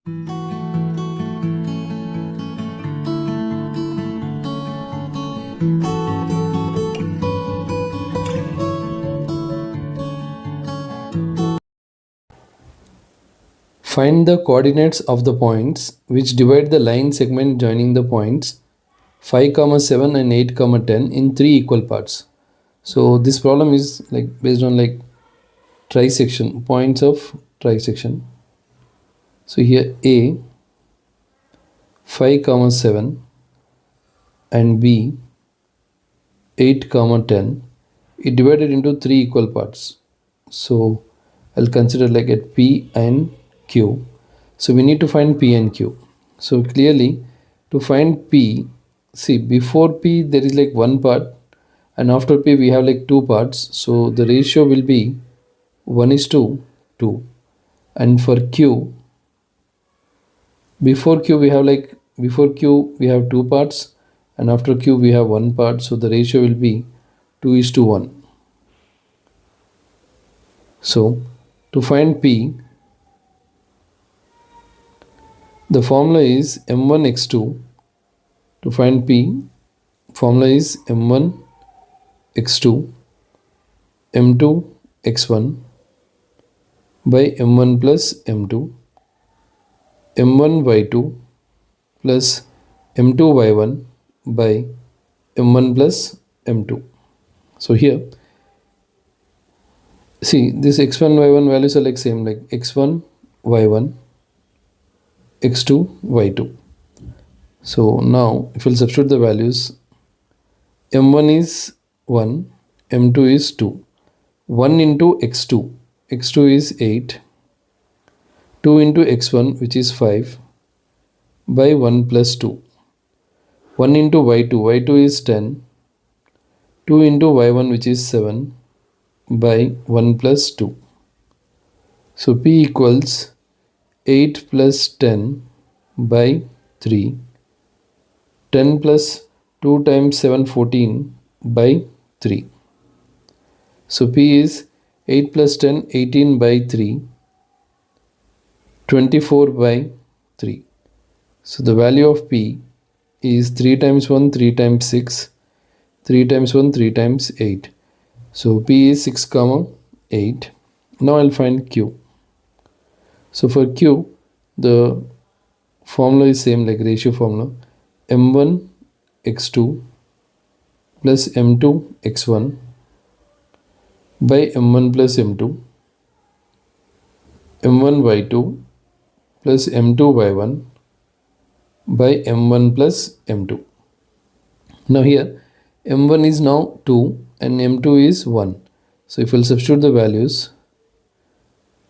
Find the coordinates of the points which divide the line segment joining the points 5, 7 and 8, 10 in three equal parts. So this problem is like based on like trisection, points of trisection. So here A 5, 7 and B 8, 10, it divided into three equal parts. So I'll consider like at P and Q. So we need to find P and Q. So clearly to find P, see before P there is like one part and after P we have like two parts. So the ratio will be 1:2. And for Q, before Q we have two parts and after Q we have one part. So the ratio will be 2:1. So to find P, the formula is m1x2. To find P, formula is m1x2 m2x1 by m1 plus m2 m1y2 plus m2y1 by m1 plus m2. So here see this x1 y1 values are like same, like x1 y1 x2 y2. So now if we'll substitute the values, m1 is 1, m2 is 2. 1 into x2, x2 is 8, 2 into x1 which is 5 by 1 plus 2. 1 into y2, y2 is 10, 2 into y1 which is 7 by 1 plus 2. So P equals 8 plus 10 by 3, 10 plus 2 times 7, 14 by 3. So P is 8 plus 10, 18 by 3, 24 by 3. So the value of P is 3 times 1, 3 times 6, 3 times 1, 3 times 8. So P is 6, 8. Now I'll find Q. So for Q, the formula is same like ratio formula, m1 x2 plus m2 x1 by m1 plus m2 m1 y2 plus m2 y1 by m1 plus m2. Now here m1 is now 2 and m2 is 1. So if we'll substitute the values,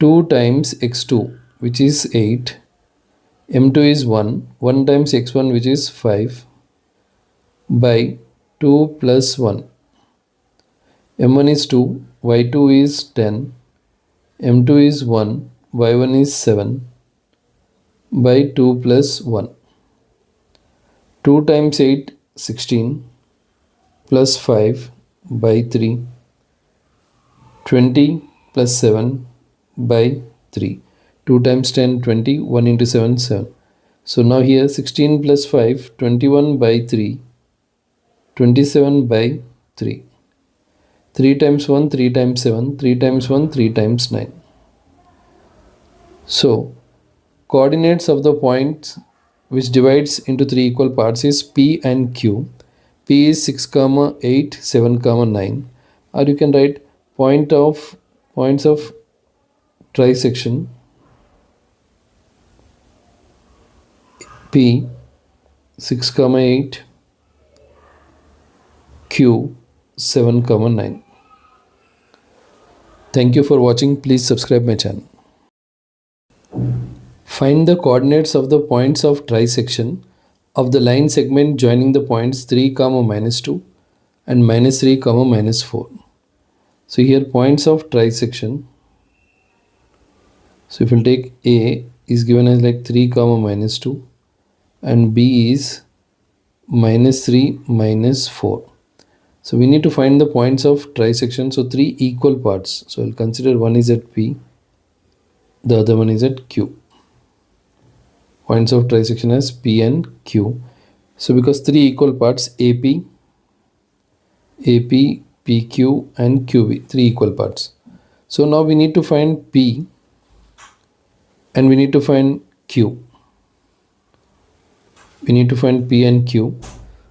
2 times x2 which is 8, m2 is 1, 1 times x1 which is 5 by 2 plus 1. m1 is 2, y2 is 10, m2 is 1, y1 is 7 by 2 plus 1. 2 times 8, 16 plus 5 by 3, 20 plus 7 by 3. 2 times 10, 20, 1 into 7, 7. So now here 16 plus 5, 21 by 3, 27 by 3. 3 times 1, 3 times 7, 3 times 1, 3 times 9. So coordinates of the points which divides into three equal parts is P and Q. P is 6, 8, 7, 9. Or you can write points of trisection P 6, 8, Q 7, 9. Thank you for watching. Please subscribe my channel. Find the coordinates of the points of trisection of the line segment joining the points 3, -2 and -3, -4. So here points of trisection. So if we'll take A is given as like 3, -2 and B is -3, -4. So we need to find the points of trisection. So three equal parts. So I'll consider one is at P, the other one is at Q. points of trisection as P and Q. So because three equal parts AP, PQ and QB, three equal parts. So now we need to find P and we need to find Q. We need to find P and Q.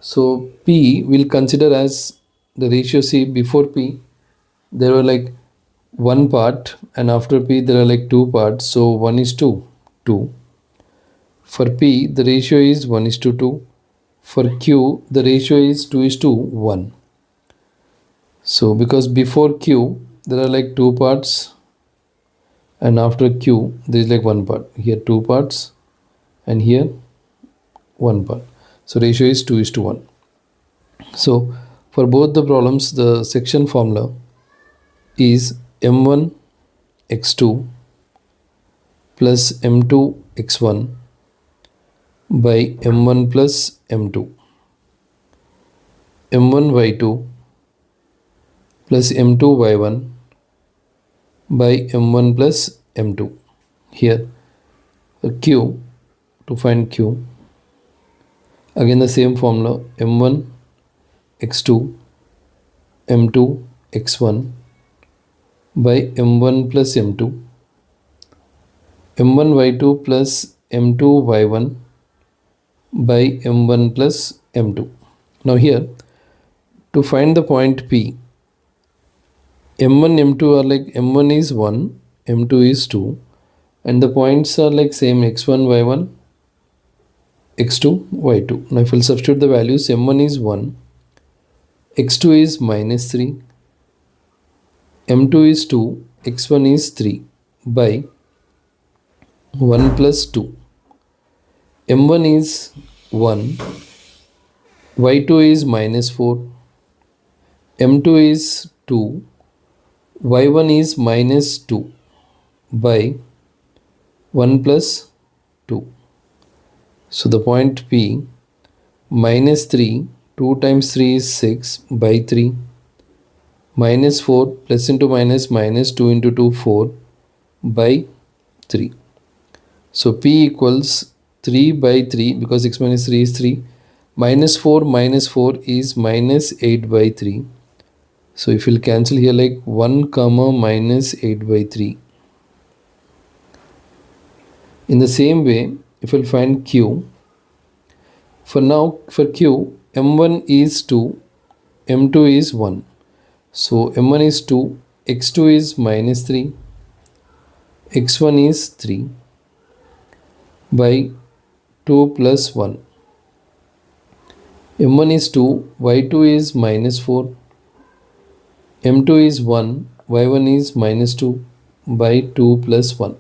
So P will consider as the ratio. See, before P there were like one part, and after P there are like two parts. So 1 is to 2. For P the ratio is 1 is to 2. For Q the ratio is 2 is to 1. So because before Q there are like two parts, and after Q there is like one part. Here two parts and here one part. So ratio is 2 is to 1. So for both the problems the section formula is m1 x2 plus m2 x1 by m1 plus m2, m1 y2 plus m2 y1 by m1 plus m2. Here Q, to find Q, again the same formula, m1 x2 m2 x1 by m1 plus m2, m1 y2 plus m2 y1 by m1 plus m2. Now here to find the point P, m1 m2 are like m1 is 1, m2 is 2, and the points are like same, x1 y1 x2 y2. Now if we'll substitute the values, m1 is 1, x2 is minus 3, m2 is 2, x1 is 3 by 1 plus 2. m1 is 1, y2 is minus 4, m2 is 2, y1 is minus 2 by 1 plus 2. So the point P, minus 3, 2 times 3 is 6 by 3, minus 4 plus into minus, minus 2 into 2 4 by 3. So P equals 3 by 3, because 6 minus 3 is 3, minus 4 is minus 8 by 3. So if you'll cancel here like 1 comma minus 8 by 3. In the same way, if we'll find Q, for Q, m1 is 2, m2 is 1. So m1 is 2, x2 is minus 3, x1 is 3 by 2 plus 1. m1 is 2, y2 is minus 4, m2 is 1, y1 is minus 2 by 2 plus 1.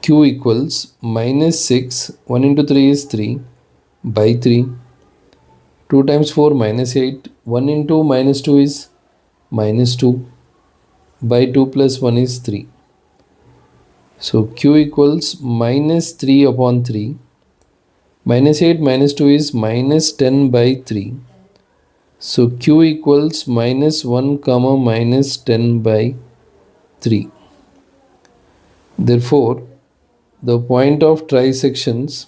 Q equals minus 6, 1 into 3 is 3 by 3, 2 times 4 minus 8, 1 into minus 2 is minus 2 by 2 plus 1 is 3. So Q equals minus 3 upon 3, minus 8 minus 2 is minus 10 by 3. So Q equals minus 1 comma minus 10 by 3. Therefore, the point of trisections,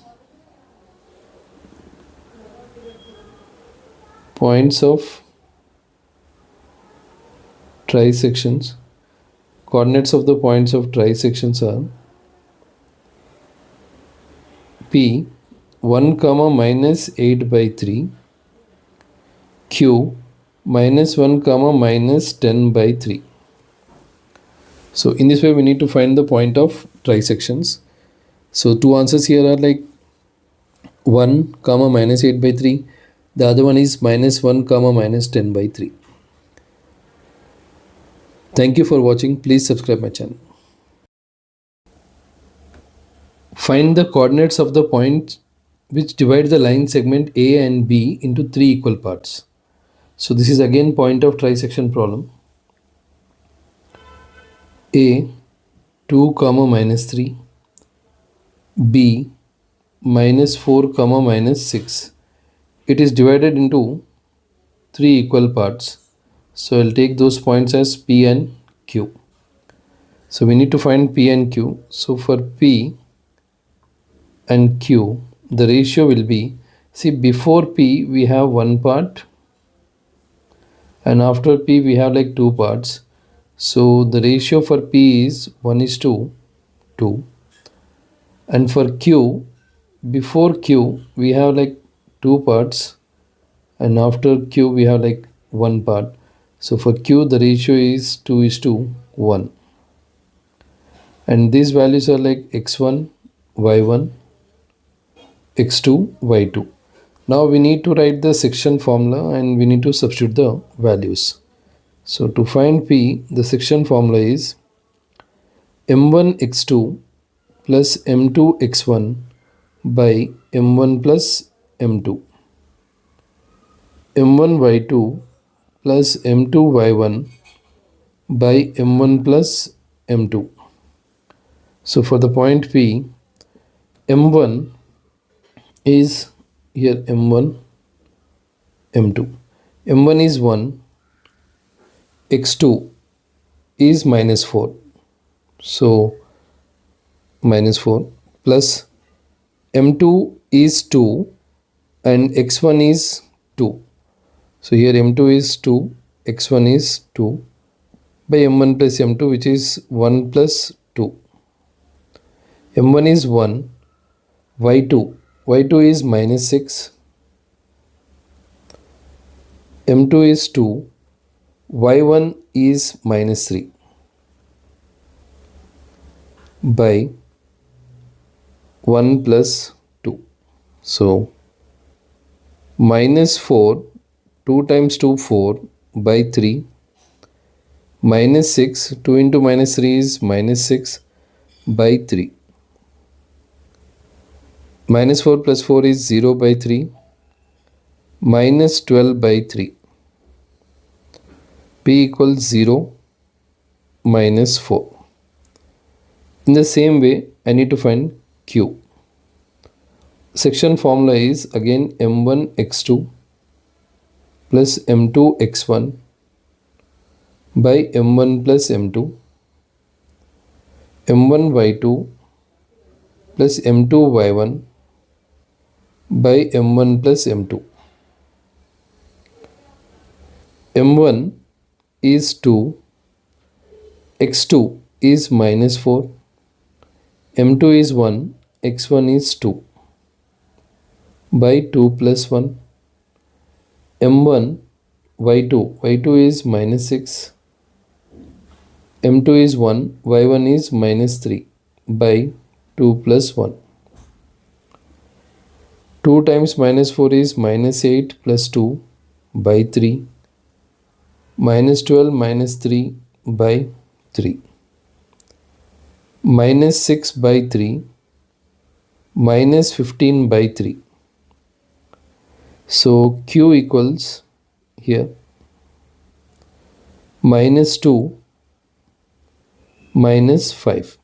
coordinates of the points of trisections are P 1 comma minus 8 by 3, Q minus 1 comma minus 10 by 3. So in this way we need to find the point of trisections. So two answers here are like 1 comma minus 8 by 3. The other one is minus 1 comma minus 10 by 3. Thank you for watching. Please subscribe my channel. Find the coordinates of the points which divide the line segment A and B into three equal parts. So this is again point of trisection problem. A 2 comma minus 3, B minus 4 comma minus 6. It is divided into three equal parts. So I'll take those points as P and Q. So we need to find P and Q. So for P, and q, the ratio will be, see, before p we have one part and after p we have like two parts. So the ratio for p is 1 is to 2, and for q, before q we have like two parts and after q we have like one part. So for q the ratio is 2 is to 1, and these values are like x1, y1, x2, y2. Now we need to write the section formula and we need to substitute the values. So to find p, the section formula is m1 x2 plus m2 x1 by m1 plus m2, m1 y2 plus m2 y1 by m1 plus m2. So for the point p, m1 is here m1, m2. m1 is 1, x2 is minus 4. So minus 4 plus m2 is 2 and x1 is 2. So here m2 is 2, x1 is 2 by m1 plus m2, which is 1 plus 2. m1 is 1, y2 is minus 6, m2 is 2, y1 is minus 3 by 1 plus 2. So minus 4, 2 times 2, 4 by 3, minus 6, 2 into minus 3 is minus 6 by 3. Minus 4 plus 4 is 0 by 3, minus 12 by 3. P equals 0 minus 4. In the same way, I need to find Q. Section formula is again m1 x2 plus m2 x1 by m1 plus m2, m1 y2 plus m2 y1 by m1 plus m2. m1 is 2, x2 is minus 4, m2 is 1, x1 is 2 by 2 plus 1, m1 y2 is minus 6, m2 is 1, y1 is minus 3 by 2 plus 1. 2 times minus 4 is minus 8 plus 2 by 3, minus 12 minus 3 by 3, minus 6 by 3, minus 15 by 3. So Q equals here minus 2 minus 5.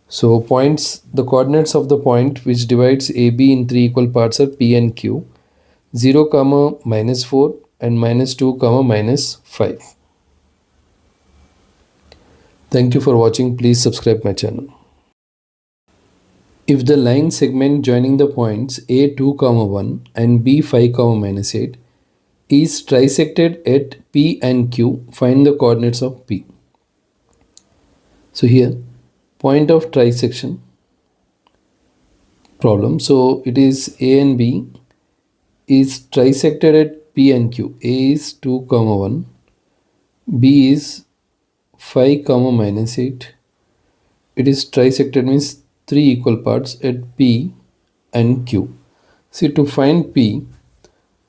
So points, the coordinates of the point which divides AB in three equal parts are P and Q, 0 comma minus 4 and minus 2 comma minus 5. Thank you for watching. Please subscribe my channel. If the line segment joining the points A2 comma 1 and B5 comma minus 8 is trisected at P and Q, find the coordinates of P. So here, point of trisection problem. So it is A and B is trisected at P and Q. A is 2 comma 1, B is 5 comma minus 8. It is trisected means three equal parts at P and Q. See, to find P,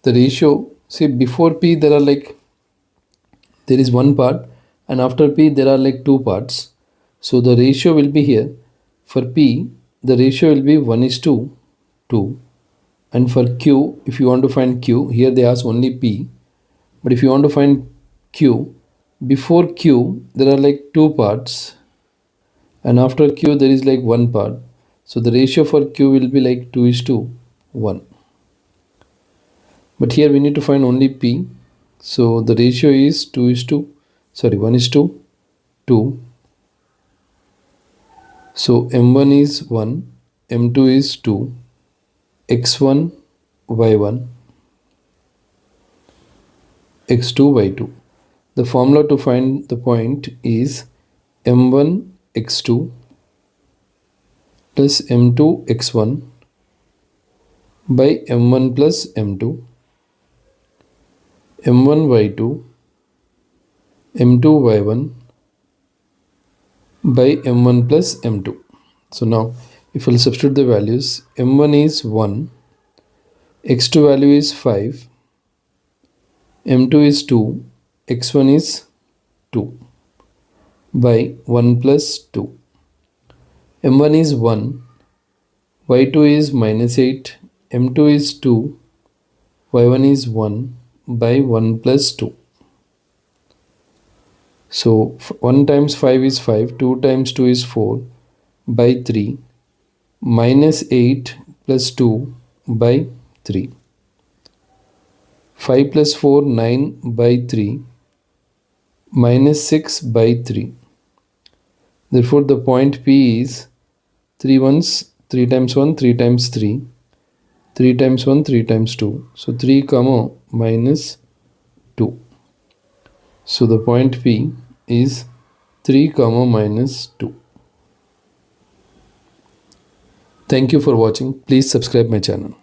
the ratio, see, before P there is one part and after P there are like two parts. So the ratio will be here. For P, the ratio will be 1 is to 2. And for Q, if you want to find Q, here they ask only P. But if you want to find Q, before Q there are like two parts and after Q there is like one part. So the ratio for Q will be like 2 is to 1. But here we need to find only P. So the ratio is 1 is to 2. So m1 is 1, m2 is 2, x1 y1, x2 y2. The formula to find the point is m1 x2 plus m2 x1 by m1 plus m2, m1 y2, m2 y1 by m1 plus m2. So now if we'll substitute the values, m1 is 1, x2 value is 5, m2 is 2, x1 is 2 by 1 plus 2. m1 is 1, y2 is minus 8, m2 is 2, y1 is 1 by 1 plus 2. So 1 times 5 is 5, 2 times 2 is 4 by 3, minus 8 plus 2 by 3. 5 plus 4, 9 by 3, minus 6 by 3. Therefore, the point P is 3 ones, 3 times 1, 3 times 3, 3 times 1, 3 times 2. So 3 comma minus 2. So the point P is 3 comma minus 2. Thank you for watching. Please subscribe my channel.